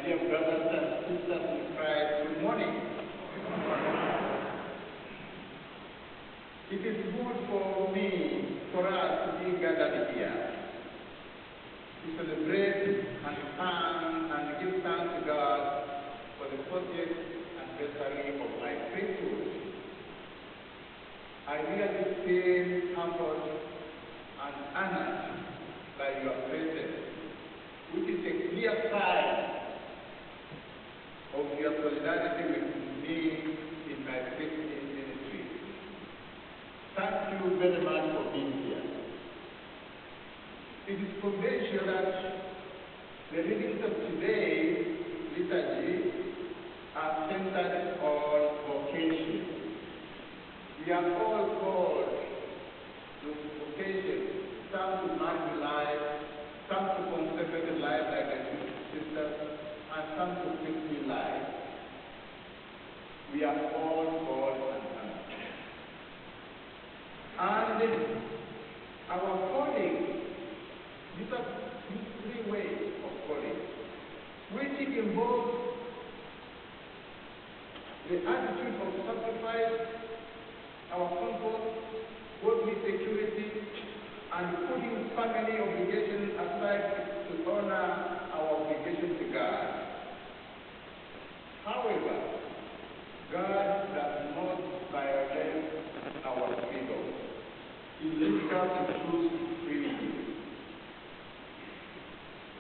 dear brothers and sisters in Christ, good morning. It is good for me, for us to be gathered here to celebrate and thank and give thanks to God for the 40th anniversary of my priesthood. I really feel humbled and honored by your presence, which is a clear sign of your solidarity with me in my priesthood ministry. Thank you very much for being here. It is conventional that the readings of today's liturgy are centered on vocation. We are all called to vocation, some to married life, some to consecrated life like the sisters, and some to priestly life. We are all called and our calling, these are three ways of calling, which involves the attitude of sacrifice, our comfort, worldly security, and putting family obligations aside to honor our obligation to God. However, God does not violate our freedom. He leads us to choose freely.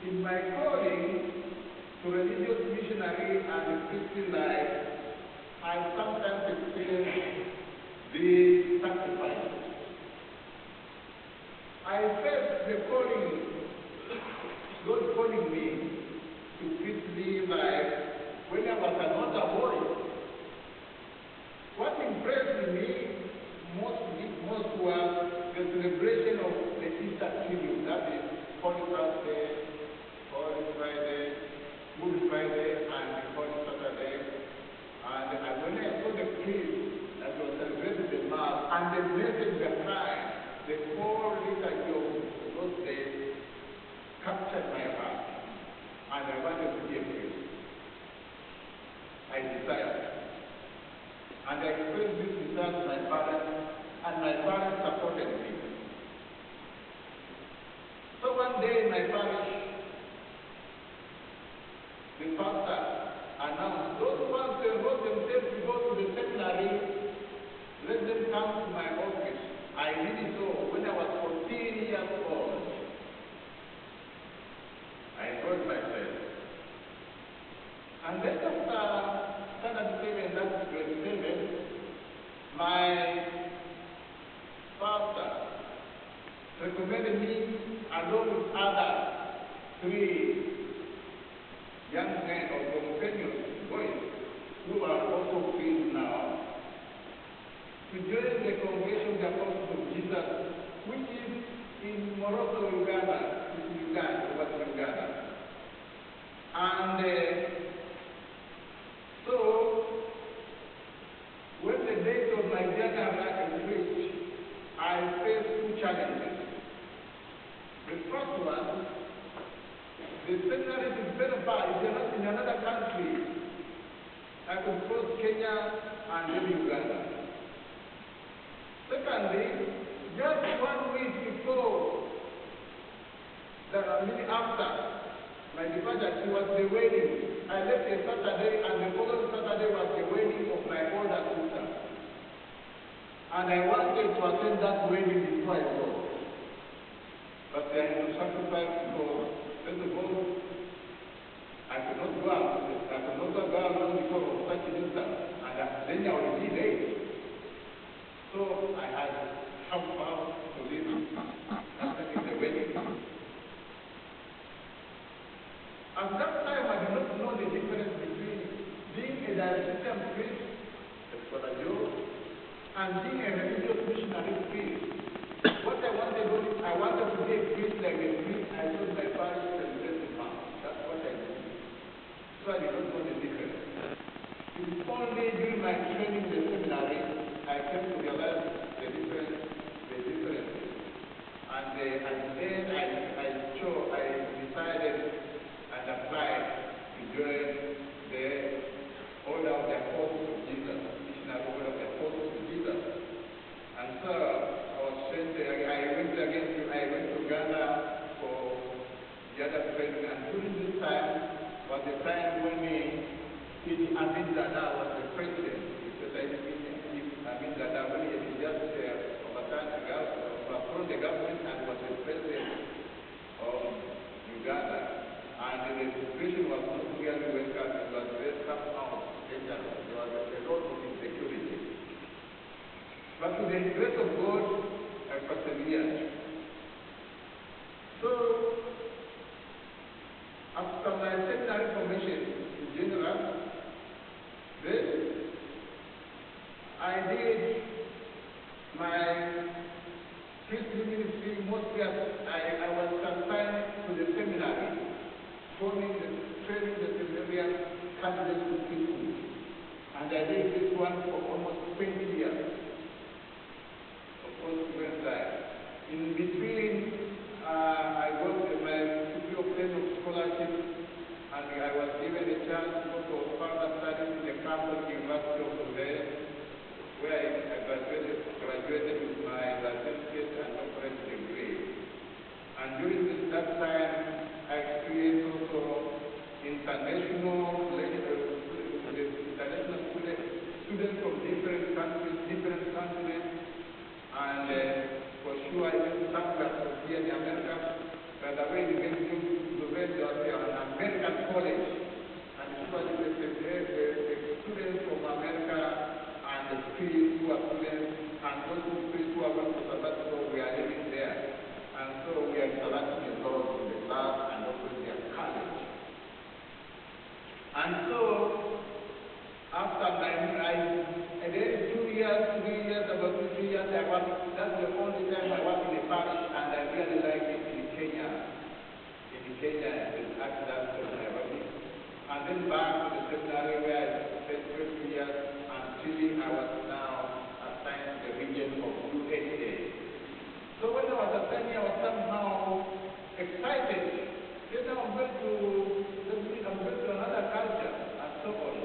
In my calling to religious missionary and Christian life, I sometimes experience the sacrifices. I felt the calling, God calling me to priestly life when I was another boy. What impressed me most was the celebration of the Easter tribute, that is Holy Thursday, Holy Friday, Good Friday, and Holy Saturday. And when I saw the priest that was celebrating the Mass and the message behind the whole liturgy of those days captured my heart, and I wanted to be a priest. I desired. And I expressed this desire to my parents, and my parents supported me. So one day in my parish, the pastor announced, those who want to enroll themselves to go to the seminary, let them come to my office. I did it so when I was 14 years old. I enrolled myself. And then after standard 7, that's grade 7, my pastor recommended me along with other 3 young men or companions, boys, who are also priests now, to join the Congregation of the Apostles of Jesus, which is in Morocco, Uganda. It's Uganda. And so, when the date of my journey arrived reached, I faced 2 challenges. The first one, the seminary is very far. If you're not in another country, I could cross Kenya and then Uganda. Secondly, just 1 week before, after my departure, it was the wedding. I left a Saturday, and the following Saturday was the wedding of my older sister. And I wanted to attend that wedding before I go. But I had to sacrifice because, first of all, I could not go out. I could not go alone because of such a distance. And then I would be late. So I had half hour to leave after the wedding. At that time, I did not know the difference between being a diocesan priest, a scholar Joe, and being a religious missionary priest. What I wanted to be a priest like a priest I told my parish celebrate the Mass. That's what I did. So I did not know the difference. It is only during my training in the seminary I came to realize the differences. And then I decided and applied to join But with the grace of God, I persevered. So, after my seminary formation in general, then I did my priestly ministry mostly as I was assigned to the seminary, training the seminarian candidates to priesthood. And I did this one for almost 20 years. Of course, when in between, I got my degree of scholarship, and I was given a chance to go for further studies in the Catholic University of Bulgaria, where I graduated with my certificate and doctorate degree. And during that time, I experienced also international students from different countries, different continents, and for sure, even some were from here in America. By the way, there was an American college, and usually the students from America and the priests who are students, and those priests who are going to sabbatical, we are living there. And so we are interacting a lot in the class and also in their college. And so, after I did 2 years, 3 years, about 2, 3 years, I worked. That's the only time I worked in a parish, and I really liked it in Kenya. In Kenya, in Nairobi. And then back to the seminary where I spent 20 years until I was now assigned to the region of USA. So when I was assigned here, I was somehow excited. Then I'm going to another culture, and so on.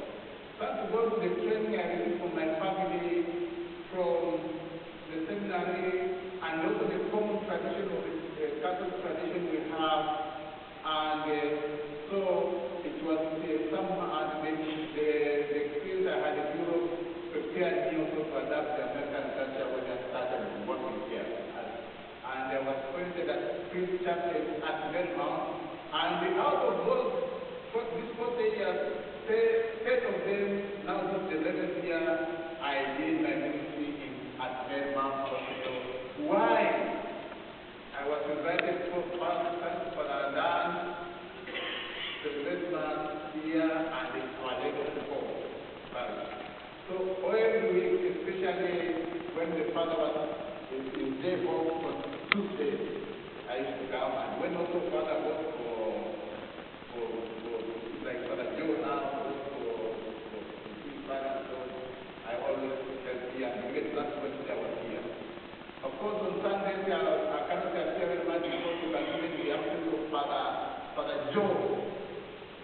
Trying to go to the training I received from my family, from the seminary, and also the common tradition of the Catholic tradition we have. And so it was somehow the experience I had in Europe prepared me also to adapt the American culture when I started working here. And I was appointed as priest chaplain at Melbourne. And out of these 40 years, 10 of them, now this is the 11th year, I did my ministry at Melbourne Hospital. Why? I was invited to Father Dan, the Christmas here, and the Allegro Home. So every week, especially when the father was in day home on Tuesday, I used to come, and when also Father was for like Father Joe now, for his father, so I always help here, and even last Wednesday I was here. Of course, on Sundays, I cannot say very much because you can even the absence of Father Joe.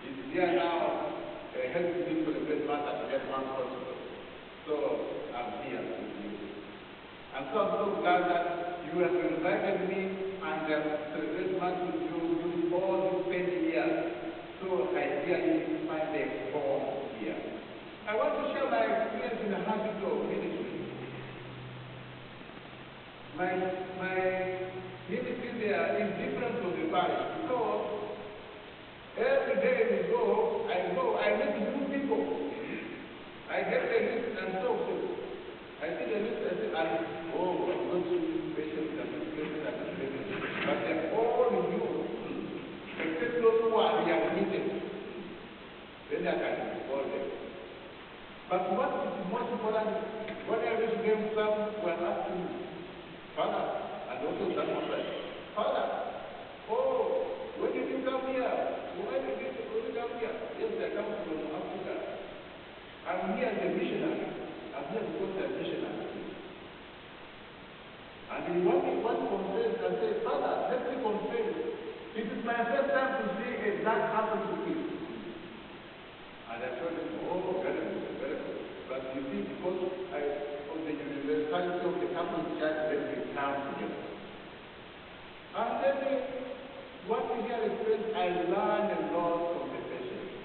He's here now, helping me to the great mass at German Hospital. So I'm here with you. And so I'm so glad that you have invited me and celebrate mass with you during all these 10 years. So I really find a home here. I want to share my experience in the hospital ministry. My ministry there is different from the parish because every day I meet new people. I get the list and talk to them. I see the list and say, I'm going to this patient and this patient and this patient. But they're all new, except those who are readmitted. Then I can call them. But what is most important, when I reach them, some were asking me, Father, and also some of them, Father, when did you come here? Why did you come here? Yes, I come from Africa. I'm here as a missionary. I'm here because I'm a missionary. And he wanted to confess and say, Father, let me confess. It is my first time to see a black happen to me. And I told him, very good, very good. But you see, because of the universality of the Catholic Church, then we come together. And then what we here experience, I learned a lot from the patients.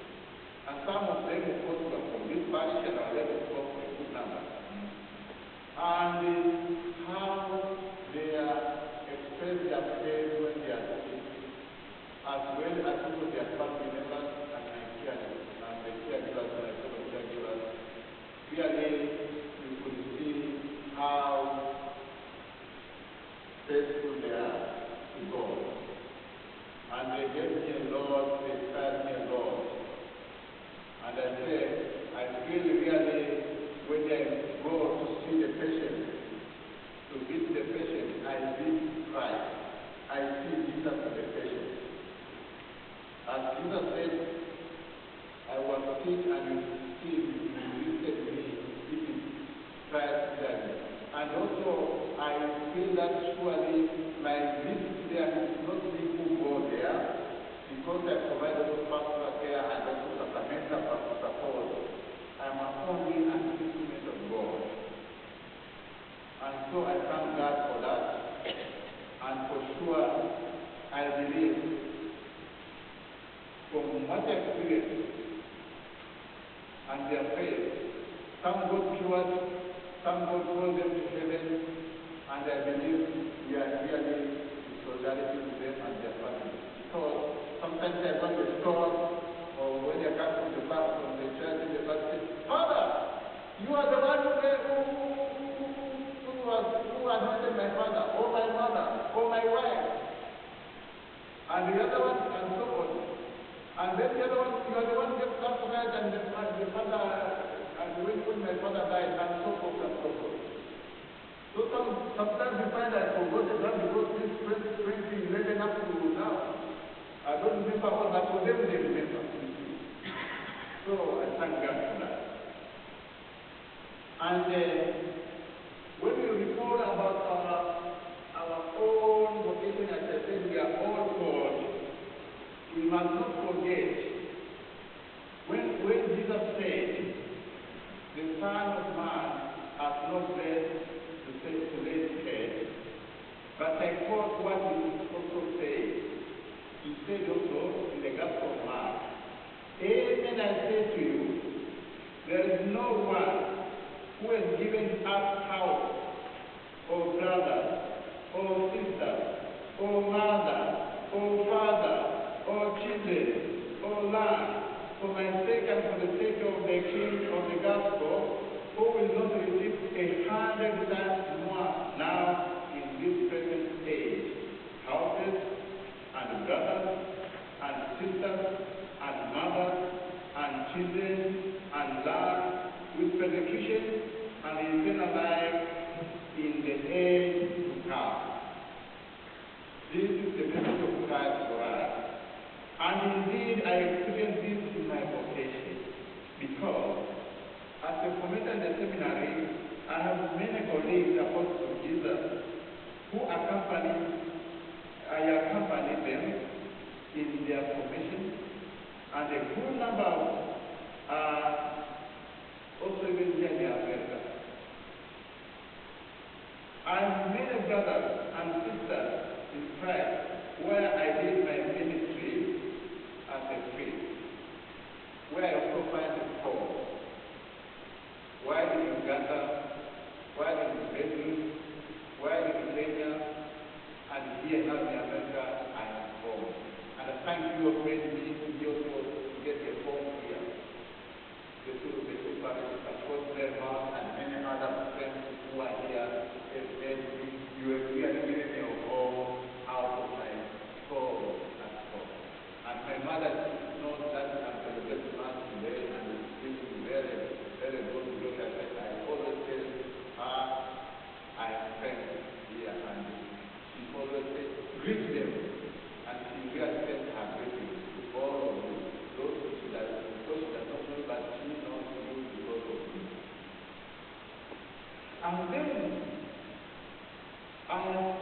And some of them, of course, were from this parish and our level of a good number. And how they express their faith when they are sick, as well as also their family members and my caregivers, and the caregivers, my fellow caregivers. Really, you could see how Christ clearly. And also, I feel that surely my visit there is not me who go there, because I provide also pastoral care and also sacramental support. I am only an instrument of God. And so I thank God for that. And for sure, I believe from what I experienced and their faith, some God cured, some God called them to heaven, and I believe we are really in solidarity with them and their family. Because sometimes I go to the store, or when they come from the back, from the church in the back, say, Father, you are the one who anointed my father, or my mother, or my wife. And the other one, and so on. And then the other one, you are the one who gave us right, and the father, and when my father died, and so forth and so forth. So sometimes you find I forgot the time because this 2011 up to now, I don't remember all, but for them they remember. So I thank God for that. And when we report about our own vocation, as I said, we are all called. We must not forget when Jesus said, the Son of Man has no place to lay his head, but I quote what he also said. He said also in the Gospel of Mark, Amen, I say to you, there is no one who has given up house, or brothers, or sisters, or mother, or father, or children, or land, for my sake and for the sake of the King of the Gospel, who will not receive 100 times more now in this present age, houses, and brothers, and sisters, and mothers, and children, and land, with persecution, and eternal life in the age to come. This is the message of Christ for us. And indeed, I experienced this in my vocation, because as a formator in the seminary, I have many colleagues, apostles of Jesus, who I accompany them in their formation, and a good number are also even here in America. I have many brothers and sisters in Christ where I did my ministry as a priest, where I also find the call. While in Uganda, while in Beirut, while in Kenya, and here in America, I am home. And I thank you for making me to be also to get a home here. The two parishes, of course, Vermont and many other friends who are here, have made me, you have really given me a home out of my soul and soul. And my mother knows that I'm celebrating Mass today, and it's feeling very, very good because I always tell her I am friends here, and she always says, greet them. And she really sends her greetings to all of you. Those who does, because she does not know, but she knows you because of you. And then I have